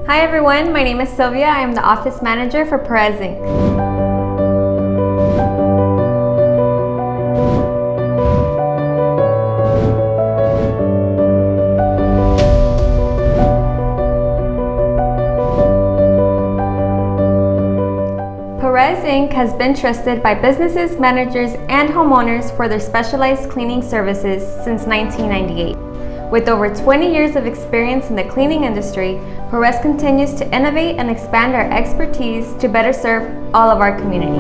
Hi everyone, my name is Sylvia. I am the office manager for Perez Inc. Perez Inc. has been trusted by businesses, managers, and homeowners for their specialized cleaning services since 1998. With over 20 years of experience in the cleaning industry, Perez continues to innovate and expand our expertise to better serve all of our community.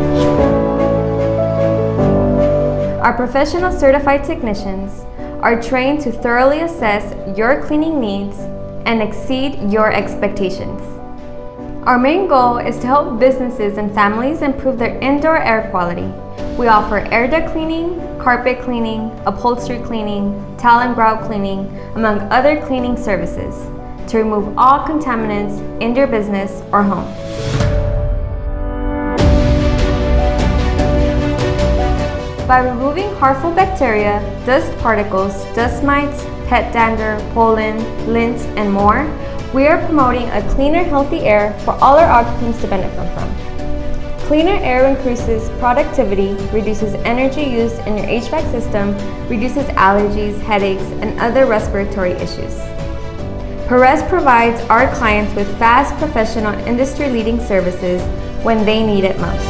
Our professional certified technicians are trained to thoroughly assess your cleaning needs and exceed your expectations. Our main goal is to help businesses and families improve their indoor air quality. We offer air duct cleaning, carpet cleaning, upholstery cleaning, towel and grout cleaning, among other cleaning services to remove all contaminants in your business or home. By removing harmful bacteria, dust particles, dust mites, pet dander, pollen, lint, and more, we are promoting a cleaner, healthy air for all our occupants to benefit from. Cleaner air increases productivity, reduces energy used in your HVAC system, reduces allergies, headaches, and other respiratory issues. Perez provides our clients with fast, professional, industry-leading services when they need it most.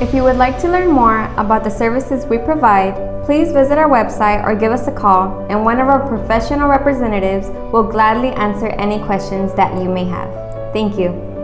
If you would like to learn more about the services we provide, please visit our website or give us a call, and one of our professional representatives will gladly answer any questions that you may have. Thank you.